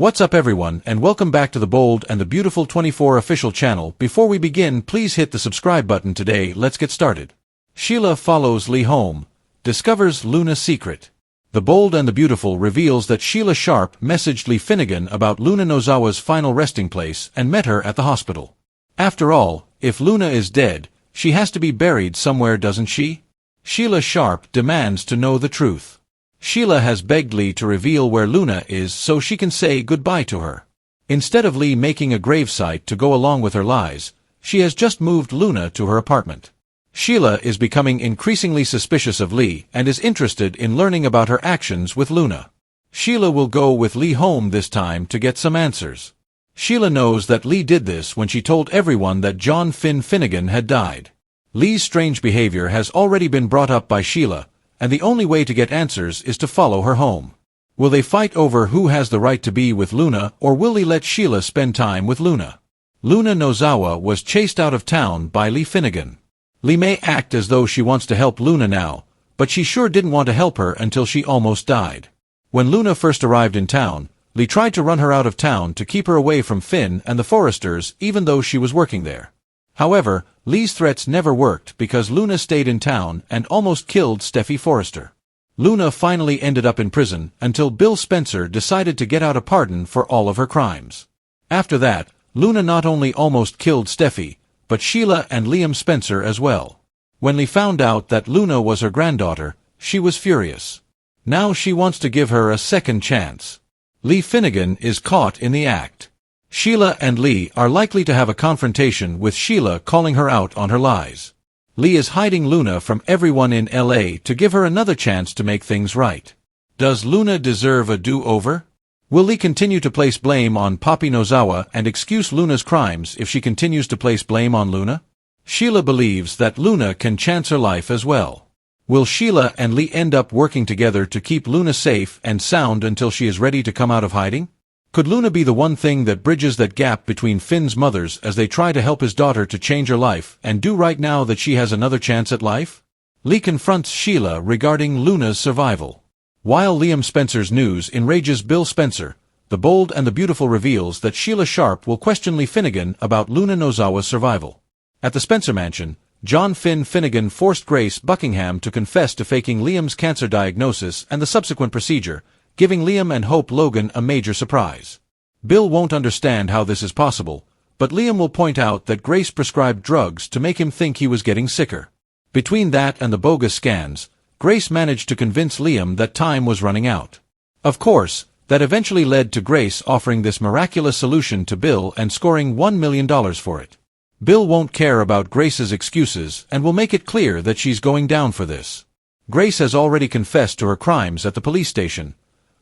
What's up everyone, and welcome back to the Bold and the Beautiful 24 official channel. Before we begin, please hit the subscribe button today. Let's get started. Sheila follows Lee home, discovers Luna's secret. The Bold and the Beautiful reveals that Sheila Sharp messaged Lee Finnegan about Luna Nozawa's final resting place and met her at the hospital. After all, if Luna is dead, she has to be buried somewhere, doesn't she? Sheila Sharp demands to know the truth. Sheila has begged Lee to reveal where Luna is so she can say goodbye to her. Instead of Lee making a gravesite to go along with her lies, she has just moved Luna to her apartment. Sheila is becoming increasingly suspicious of Lee and is interested in learning about her actions with Luna. Sheila will go with Lee home this time to get some answers. Sheila knows that Lee did this when she told everyone that John Finnegan had died. Lee's strange behavior has already been brought up by Sheila, and the only way to get answers is to follow her home. Will they fight over who has the right to be with Luna, or will Lee let Sheila spend time with Luna? Luna Nozawa was chased out of town by Lee Finnegan. Lee may act as though she wants to help Luna now, but she sure didn't want to help her until she almost died. When Luna first arrived in town, Lee tried to run her out of town to keep her away from Finn and the Forresters, even though she was working there. However, Lee's threats never worked because Luna stayed in town and almost killed Steffi Forrester. Luna finally ended up in prison until Bill Spencer decided to get out a pardon for all of her crimes. After that, Luna not only almost killed Steffi, but Sheila and Liam Spencer as well. When Lee found out that Luna was her granddaughter, she was furious. Now she wants to give her a second chance. Lee Finnegan is caught in the act. Sheila and Lee are likely to have a confrontation with Sheila calling her out on her lies. Lee is hiding Luna from everyone in LA to give her another chance to make things right. Does Luna deserve a do-over? Will Lee continue to place blame on Papi Nozawa and excuse Luna's crimes if she continues to place blame on Luna? Sheila believes that Luna can chance her life as well. Will Sheila and Lee end up working together to keep Luna safe and sound until she is ready to come out of hiding? Could Luna be the one thing that bridges that gap between Finn's mothers as they try to help his daughter to change her life and do right now that she has another chance at life? Lee confronts Sheila regarding Luna's survival. While Liam Spencer's news enrages Bill Spencer, the Bold and the Beautiful reveals that Sheila Sharp will question Lee Finnegan about Luna Nozawa's survival. At the Spencer mansion, John Finnegan forced Grace Buckingham to confess to faking Liam's cancer diagnosis and the subsequent procedure, giving Liam and Hope Logan a major surprise. Bill won't understand how this is possible, but Liam will point out that Grace prescribed drugs to make him think he was getting sicker. Between that and the bogus scans, Grace managed to convince Liam that time was running out. Of course, that eventually led to Grace offering this miraculous solution to Bill and scoring $1 million for it. Bill won't care about Grace's excuses and will make it clear that she's going down for this. Grace has already confessed to her crimes at the police station.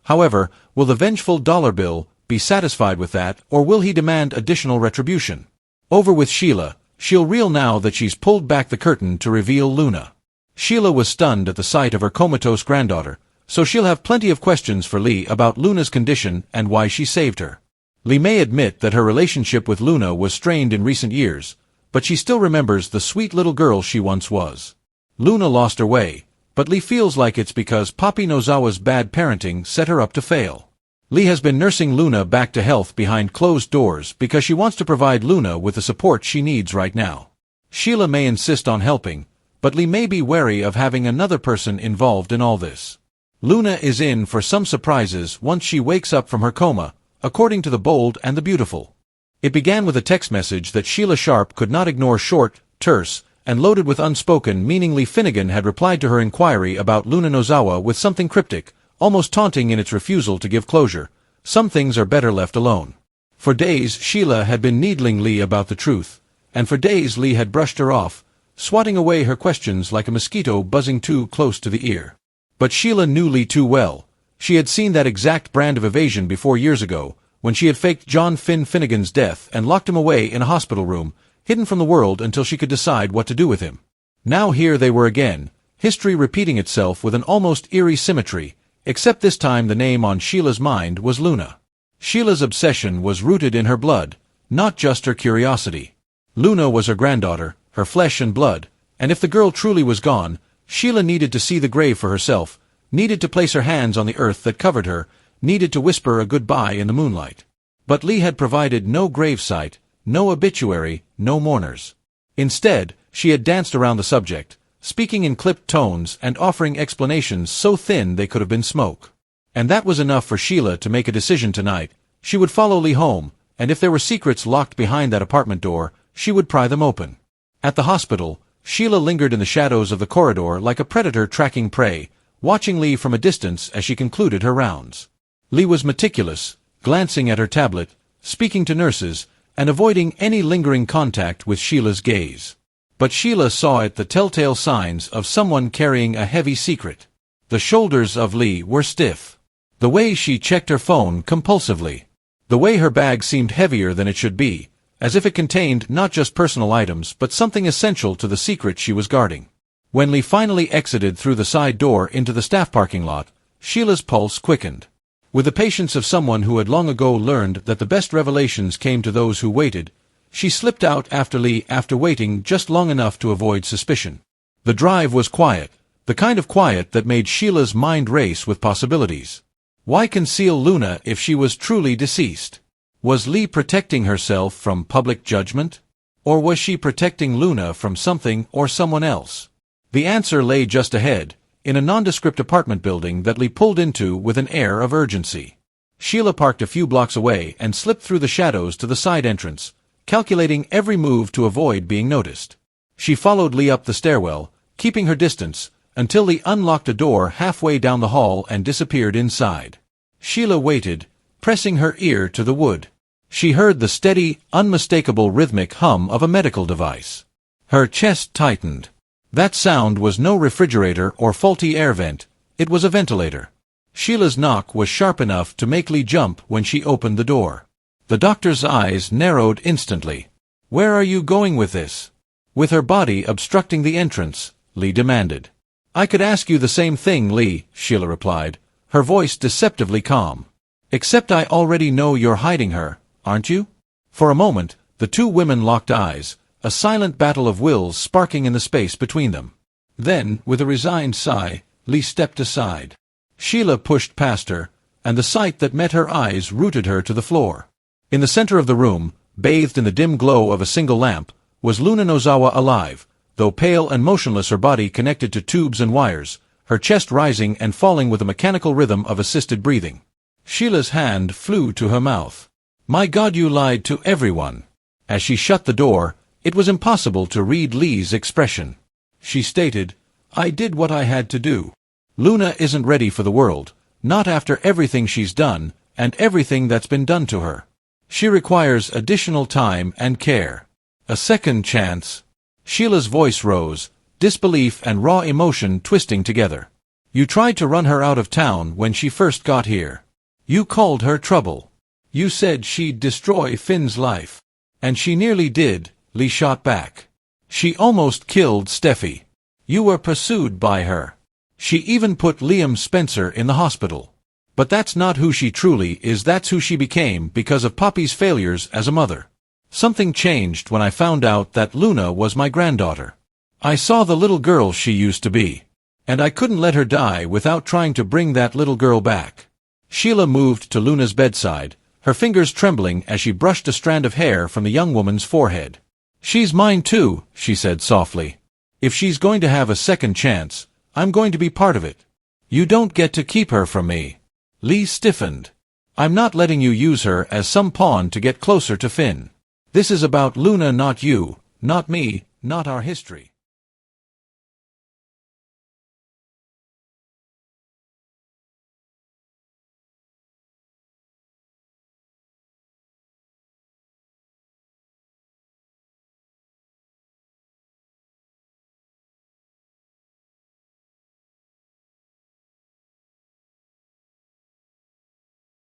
However, will the vengeful Dollar Bill be satisfied with that, or will he demand additional retribution? Over with Sheila, she'll reel now that she's pulled back the curtain to reveal Luna. Sheila was stunned at the sight of her comatose granddaughter, so she'll have plenty of questions for Lee about Luna's condition and why she saved her. Lee may admit that her relationship with Luna was strained in recent years, but she still remembers the sweet little girl she once was. Luna lost her way, but Lee feels like it's because Papi Nozawa's bad parenting set her up to fail. Lee has been nursing Luna back to health behind closed doors because she wants to provide Luna with the support she needs right now. Sheila may insist on helping, but Lee may be wary of having another person involved in all this. Luna is in for some surprises once she wakes up from her coma, according to the Bold and the Beautiful. It began with a text message that Sheila Sharp could not ignore, short, terse, and loaded with unspoken meaning. Lee Finnegan had replied to her inquiry about Luna Nozawa with something cryptic, almost taunting in its refusal to give closure. Some things are better left alone. For days Sheila had been needling Lee about the truth, and for days Lee had brushed her off, swatting away her questions like a mosquito buzzing too close to the ear. But Sheila knew Lee too well. She had seen that exact brand of evasion before years ago, when she had faked John Finnegan's death and locked him away in a hospital room, hidden from the world until she could decide what to do with him. Now here they were again, history repeating itself with an almost eerie symmetry, except this time the name on Sheila's mind was Luna. Sheila's obsession was rooted in her blood, not just her curiosity. Luna was her granddaughter, her flesh and blood, and if the girl truly was gone, Sheila needed to see the grave for herself, needed to place her hands on the earth that covered her, needed to whisper a goodbye in the moonlight. But Lee had provided no gravesite, no obituary, no mourners. Instead, she had danced around the subject, speaking in clipped tones and offering explanations so thin they could have been smoke. And that was enough for Sheila to make a decision tonight. She would follow Lee home, and if there were secrets locked behind that apartment door, she would pry them open. At the hospital, Sheila lingered in the shadows of the corridor like a predator tracking prey, watching Lee from a distance as she concluded her rounds. Lee was meticulous, glancing at her tablet, speaking to nurses, and avoiding any lingering contact with Sheila's gaze. But Sheila saw the telltale signs of someone carrying a heavy secret. The shoulders of Lee were stiff. The way she checked her phone compulsively. The way her bag seemed heavier than it should be, as if it contained not just personal items but something essential to the secret she was guarding. When Lee finally exited through the side door into the staff parking lot, Sheila's pulse quickened. With the patience of someone who had long ago learned that the best revelations came to those who waited, she slipped out after Lee after waiting just long enough to avoid suspicion. The drive was quiet, the kind of quiet that made Sheila's mind race with possibilities. Why conceal Luna if she was truly deceased? Was Lee protecting herself from public judgment? Or was she protecting Luna from something or someone else? The answer lay just ahead, in a nondescript apartment building that Lee pulled into with an air of urgency. Sheila parked a few blocks away and slipped through the shadows to the side entrance, calculating every move to avoid being noticed. She followed Lee up the stairwell, keeping her distance, until Lee unlocked a door halfway down the hall and disappeared inside. Sheila waited, pressing her ear to the wood. She heard the steady, unmistakable rhythmic hum of a medical device. Her chest tightened. That sound was no refrigerator or faulty air vent, it was a ventilator. Sheila's knock was sharp enough to make Lee jump when she opened the door. The doctor's eyes narrowed instantly. "Where are you going with this?" With her body obstructing the entrance, Lee demanded. "I could ask you the same thing, Lee," Sheila replied, her voice deceptively calm. "Except I already know you're hiding her, aren't you?" For a moment, the two women locked eyes, a silent battle of wills sparking in the space between them. Then, with a resigned sigh, Lee stepped aside. Sheila pushed past her, and the sight that met her eyes rooted her to the floor. In the center of the room, bathed in the dim glow of a single lamp, was Luna Nozawa alive, though pale and motionless, her body connected to tubes and wires, her chest rising and falling with a mechanical rhythm of assisted breathing. Sheila's hand flew to her mouth. "My God, you lied to everyone." As she shut the door, it was impossible to read Lee's expression. She stated, "I did what I had to do. Luna isn't ready for the world, not after everything she's done, and everything that's been done to her. She requires additional time and care. A second chance." Sheila's voice rose, disbelief and raw emotion twisting together. "You tried to run her out of town when she first got here. You called her trouble. You said she'd destroy Finn's life. And she nearly did," Lee shot back. "She almost killed Steffi. You were pursued by her. She even put Liam Spencer in the hospital. But that's not who she truly is, that's who she became because of Poppy's failures as a mother. Something changed when I found out that Luna was my granddaughter. I saw the little girl she used to be. And I couldn't let her die without trying to bring that little girl back." Sheila moved to Luna's bedside, her fingers trembling as she brushed a strand of hair from the young woman's forehead. "She's mine too," she said softly. "If she's going to have a second chance, I'm going to be part of it. You don't get to keep her from me." Lee stiffened. "I'm not letting you use her as some pawn to get closer to Finn. This is about Luna, not you, not me, not our history."